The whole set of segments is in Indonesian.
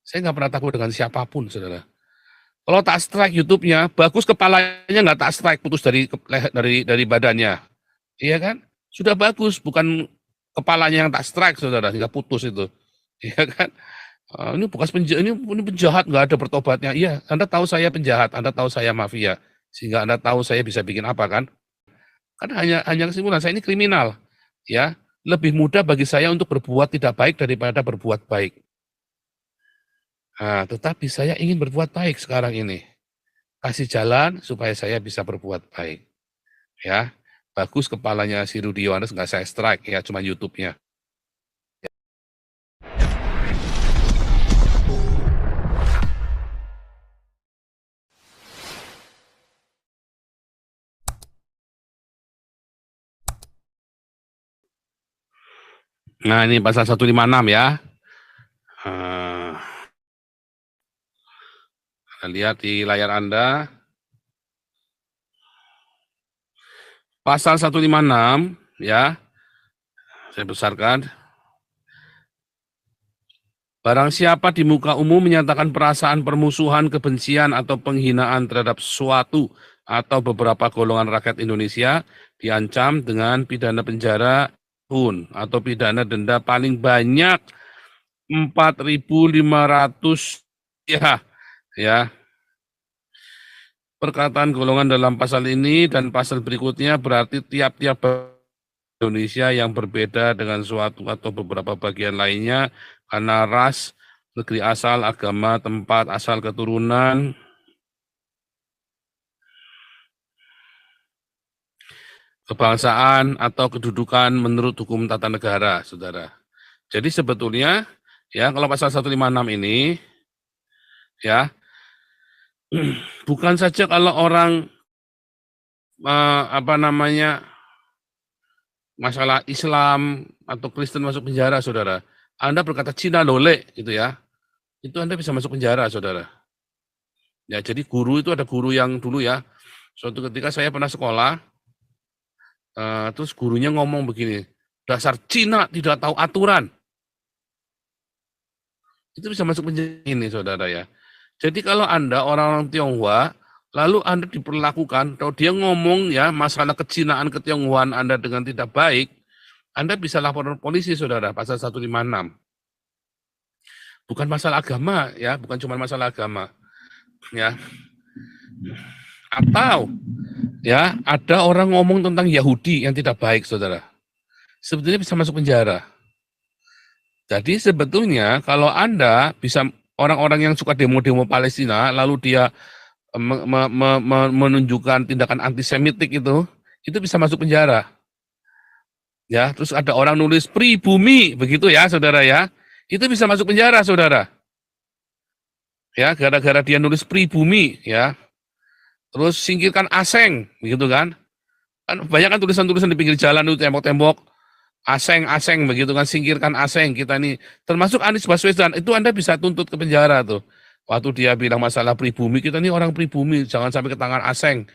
Saya nggak pernah takut dengan siapapun, Saudara. Kalau tak strike YouTube-nya, bagus kepalanya nggak tak strike, putus dari badannya, iya kan? Sudah bagus, bukan kepalanya yang tak strike, Saudara, nggak putus itu, iya kan? Ini bekas ini penjahat nggak ada bertobatnya. Iya, Anda tahu saya penjahat, Anda tahu saya mafia, sehingga Anda tahu saya bisa bikin apa kan? Kan hanya kesimpulan saya ini kriminal, ya. Lebih mudah bagi saya untuk berbuat tidak baik daripada berbuat baik. Nah, tetapi saya ingin berbuat baik sekarang ini. Kasih jalan supaya saya bisa berbuat baik, ya. Bagus kepalanya si Rudi Yohanes nggak saya strike ya, cuma YouTube-nya. Nah, ini pasal 156 ya. Anda lihat di layar Anda. Pasal 156 ya. Saya besarkan. Barang siapa di muka umum menyatakan perasaan permusuhan, kebencian, atau penghinaan terhadap suatu atau beberapa golongan rakyat Indonesia diancam dengan pidana penjara tahun atau pidana denda paling banyak 4.500 ya. Perkataan golongan dalam pasal ini dan pasal berikutnya berarti tiap-tiap Indonesia yang berbeda dengan suatu atau beberapa bagian lainnya karena ras, negeri asal, agama, tempat asal keturunan, kebangsaan, atau kedudukan menurut hukum tata negara, Saudara. Jadi sebetulnya, ya kalau pasal 156 ini, ya, bukan saja kalau orang, masalah Islam atau Kristen masuk penjara, Saudara. Anda berkata Cina lole, gitu ya, itu Anda bisa masuk penjara, Saudara. Ya, jadi guru itu ada guru yang dulu ya, suatu ketika saya pernah sekolah, terus gurunya ngomong begini, dasar Cina tidak tahu aturan. Itu bisa masuk penjara ini, Saudara ya. Jadi kalau Anda orang-orang Tionghoa, lalu Anda diperlakukan, kalau dia ngomong ya masalah kecinaan ketionghoaan Anda dengan tidak baik, Anda bisa lapor polisi, Saudara, pasal 156. Bukan masalah agama ya, bukan cuma masalah agama. Ya. Atau ya, ada orang ngomong tentang Yahudi yang tidak baik, Saudara. Sebetulnya bisa masuk penjara. Jadi sebetulnya kalau Anda bisa orang-orang yang suka demo-demo Palestina, lalu dia menunjukkan tindakan antisemitik itu bisa masuk penjara. Ya, terus ada orang nulis pribumi, begitu ya, Saudara ya. Itu bisa masuk penjara, Saudara. Ya, gara-gara dia nulis pribumi, ya. Terus singkirkan aseng, begitu kan. Kan banyak kan tulisan-tulisan di pinggir jalan itu tembok-tembok aseng begitu kan, singkirkan aseng kita ini, termasuk Anies Baswedan itu Anda bisa tuntut ke penjara tuh. Waktu dia bilang masalah pribumi, kita ini orang pribumi, jangan sampai ke tangan aseng.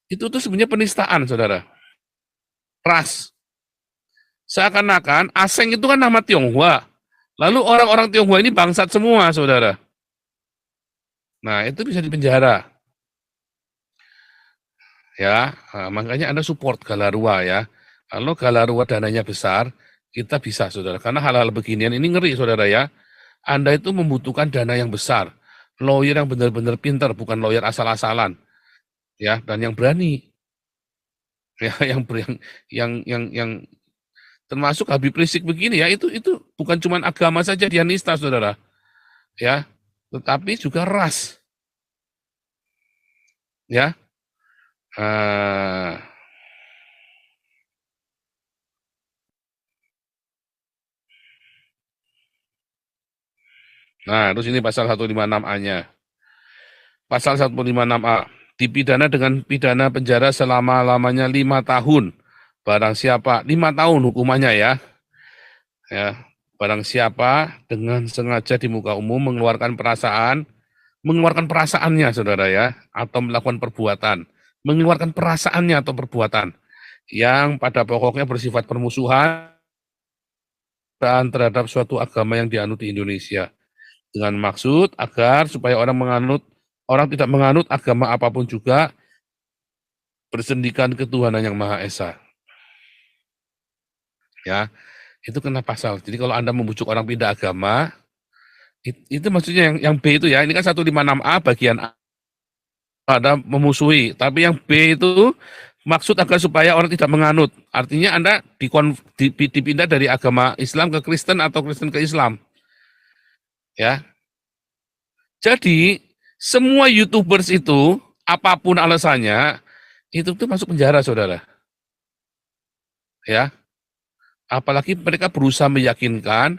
Itu tuh sebenarnya penistaan, Saudara. Ras. Seakan-akan aseng itu kan nama Tionghoa. Lalu orang-orang Tionghoa ini bangsat semua, Saudara. Nah, itu bisa dipenjara. Ya, makanya Anda support Galarua ya. Kalau Galarua dananya besar, kita bisa, Saudara. Karena hal-hal beginian ini ngeri, Saudara ya. Anda itu membutuhkan dana yang besar. Lawyer yang benar-benar pintar, bukan lawyer asal-asalan. Ya, dan yang berani. Ya, yang termasuk Habib Rizik begini ya, itu bukan cuma agama saja dia nista, Saudara. Ya, tetapi juga ras. Ya. Nah, terus ini pasal 156A-nya. Pasal 156A, dipidana dengan pidana penjara selama-lamanya 5 tahun. Barang siapa, 5 tahun hukumannya ya. Ya, barang siapa dengan sengaja di muka umum mengeluarkan perasaannya, Saudara ya, atau melakukan perbuatan, mengeluarkan perasaannya atau perbuatan yang pada pokoknya bersifat permusuhan dan terhadap suatu agama yang dianut di Indonesia. dengan maksud agar supaya orang tidak menganut agama apapun juga bersendikan ketuhanan yang Maha Esa. Ya, itu kena pasal. Jadi kalau Anda membujuk orang pindah agama, itu maksudnya yang B itu ya, ini kan 156A bagian A Anda memusuhi, tapi yang B itu maksud agar supaya orang tidak menganut. Artinya Anda dipindah dari agama Islam ke Kristen atau Kristen ke Islam. Ya. Jadi semua YouTubers itu apapun alasannya itu tuh masuk penjara, Saudara. Ya. Apalagi mereka berusaha meyakinkan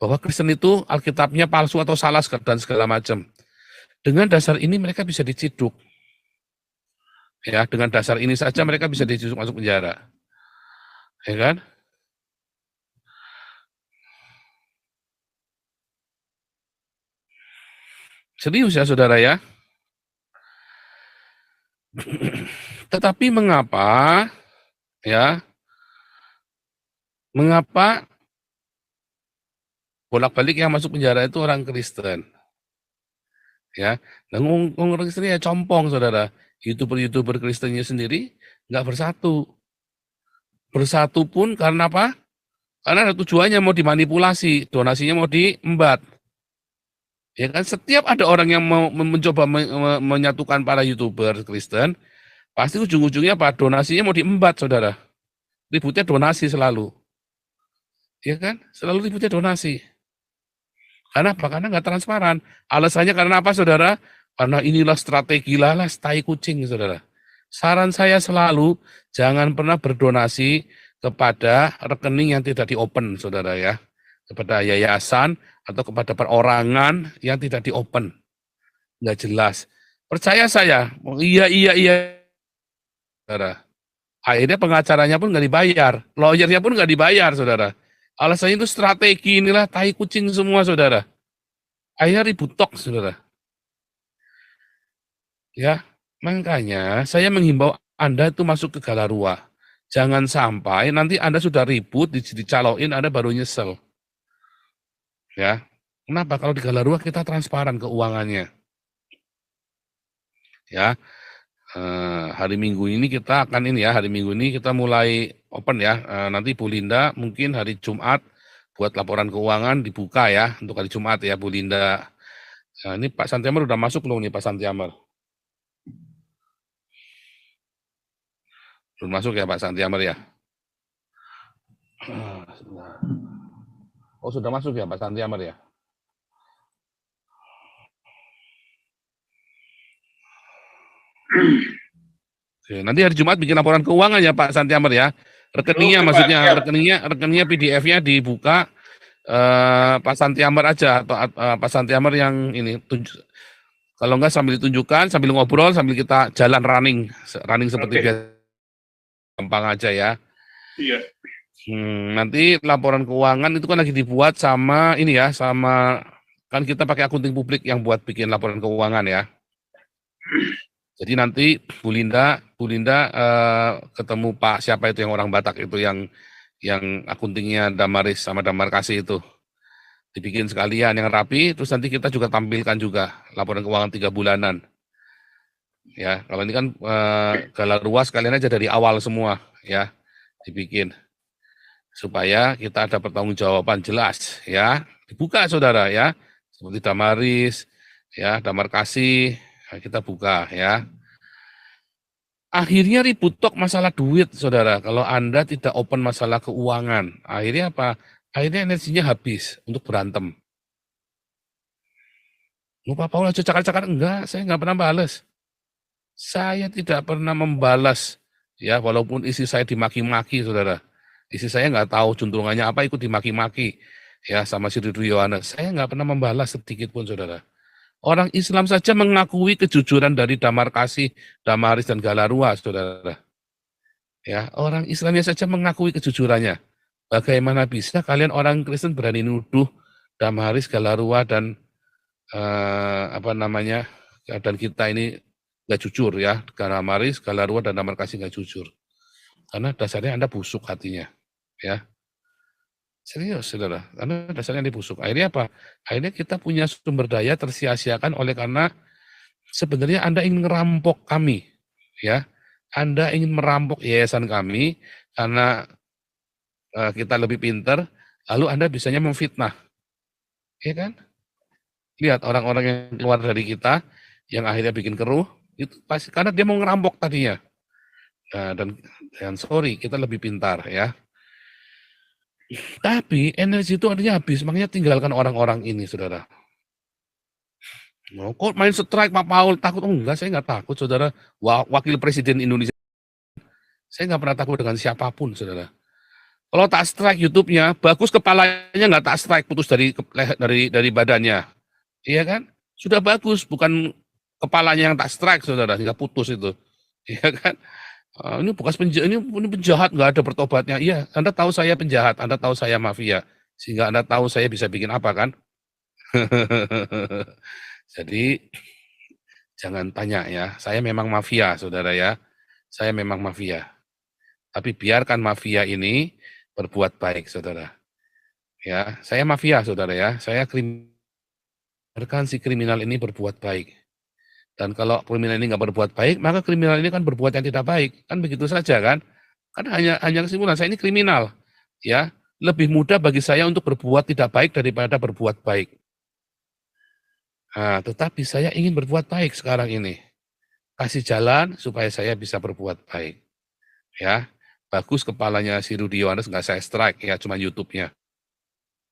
bahwa Kristen itu Alkitabnya palsu atau salah dan segala macam. Dengan dasar ini mereka bisa diciduk. Ya, dengan dasar ini saja mereka bisa diciduk masuk penjara. Ya kan? Serius ya, Saudara ya. Tetapi mengapa ya? Mengapa bolak-balik yang masuk penjara itu orang Kristen? Ya, nah, orang Kristen ya compong, Saudara. YouTuber Kristennya sendiri nggak bersatu. Bersatu pun karena apa? Karena ada tujuannya mau dimanipulasi, donasinya mau diembat. Ya kan, setiap ada orang yang mau mencoba menyatukan para YouTuber Kristen, pasti ujung-ujungnya apa? Donasinya mau diembat, Saudara. Ributnya donasi selalu. Ya kan? Selalu ributnya donasi. Karena apa? Karena nggak transparan. Alasannya karena apa, Saudara? Karena inilah strategi lalas tai kucing, Saudara. Saran saya selalu, jangan pernah berdonasi kepada rekening yang tidak di-open, Saudara ya. Kepada yayasan atau kepada perorangan yang tidak di-open. Nggak jelas. Percaya saya, iya, Saudara. Akhirnya pengacaranya pun nggak dibayar, lawyernya pun nggak dibayar, Saudara. Alasannya itu strategi, inilah tai kucing semua, Saudara. Akhirnya ribut tok, Saudara. Ya, makanya saya menghimbau Anda itu masuk ke Galarua. Jangan sampai nanti Anda sudah ribut, dicaloin, Anda baru nyesel. Ya, kenapa? Kalau di Galarua kita transparan keuangannya. Ya, hari Minggu ini kita akan hari Minggu ini kita mulai open ya. Nanti Bu Linda mungkin hari Jumat buat laporan keuangan dibuka ya untuk hari Jumat ya Bu Linda. Nah, ini Pak Santiamer udah masuk belum nih Pak Santiamer? Belum masuk ya Pak Santiamer ya? Oh sudah masuk ya Pak Santiamer ya? Oke, nanti hari Jumat bikin laporan keuangan ya Pak Santiamer ya. Rekeningnya Oke, Pak. maksudnya Siap. rekeningnya PDF-nya dibuka Pak Santiamer aja atau Pak Santiamer yang ini kalau enggak sambil ditunjukkan, sambil ngobrol, sambil kita jalan running seperti Oke. biasa, gampang aja ya. Iya. Nanti laporan keuangan itu kan lagi dibuat sama ini ya, sama kan kita pakai akunting publik yang buat bikin laporan keuangan ya. Jadi nanti Bu Linda ketemu Pak siapa itu yang orang Batak itu yang akuntingnya Damaris sama Damarkasi itu. Dibikin sekalian yang rapi, terus nanti kita juga tampilkan juga laporan keuangan 3 bulanan. Ya, kalau ini kan Galarua sekalian aja dari awal semua ya dibikin supaya kita ada pertanggungjawaban jelas ya. Dibuka Saudara ya. Seperti Damaris ya, Damarkasi kita buka ya. Akhirnya ribut tok masalah duit, Saudara. Kalau Anda tidak open masalah keuangan, akhirnya apa? Akhirnya energinya habis untuk berantem. Lupa Paul aja cakar-cakar, enggak, saya enggak pernah balas. Saya tidak pernah membalas, ya walaupun istri saya dimaki-maki, Saudara. Istri saya enggak tahu juntrungannya apa, ikut dimaki-maki, ya sama si Ridho Yohanes. Saya enggak pernah membalas sedikit pun, Saudara. Orang Islam saja mengakui kejujuran dari Damarkasi, Damaris, dan Galarua, Saudara. Ya, orang Islamnya saja mengakui kejujurannya. Bagaimana bisa kalian orang Kristen berani nuduh Damaris, Galarua, dan dan kita ini nggak jujur ya, Damaris, Galarua, dan Damarkasi nggak jujur. Karena dasarnya Anda busuk hatinya, ya. Serius, saudara, karena dasarnya dibusuk. Akhirnya apa? Akhirnya kita punya sumber daya tersia-siakan oleh karena sebenarnya Anda ingin ngerampok kami, ya. Anda ingin merampok yayasan kami karena kita lebih pintar, lalu Anda bisanya memfitnah, ya kan? Lihat orang-orang yang keluar dari kita, yang akhirnya bikin keruh, itu pasti karena dia mau ngerampok tadinya. Nah, dan sorry, kita lebih pintar ya. Tapi energi itu artinya habis, makanya tinggalkan orang-orang ini, saudara. Oh, kok main strike Pak Paul takut? Oh, enggak, saya nggak takut, saudara. Wakil Presiden Indonesia, saya nggak pernah takut dengan siapapun, saudara. Kalau tak strike YouTube-nya, bagus kepalanya nggak tak strike, putus dari badannya, iya kan? Sudah bagus, bukan kepalanya yang tak strike, saudara, nggak putus itu, iya kan? Ini bekas ini penjahat nggak ada bertobatnya. Iya, Anda tahu saya penjahat, Anda tahu saya mafia, sehingga Anda tahu saya bisa bikin apa kan? Jadi jangan tanya ya, saya memang mafia, saudara ya. Saya memang mafia. Tapi biarkan mafia ini berbuat baik, saudara. Ya, saya mafia, saudara ya. Biarkan si kriminal ini berbuat baik. Dan kalau kriminal ini nggak berbuat baik, maka kriminal ini kan berbuat yang tidak baik. Kan begitu saja kan? Kan hanya kesimpulan, saya ini kriminal. Ya, lebih mudah bagi saya untuk berbuat tidak baik daripada berbuat baik. Nah, tetapi saya ingin berbuat baik sekarang ini. Kasih jalan supaya saya bisa berbuat baik. Ya, bagus kepalanya si Rudi Yohanes nggak saya strike ya, cuma YouTube-nya.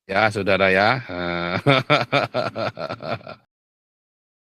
Ya, saudara ya.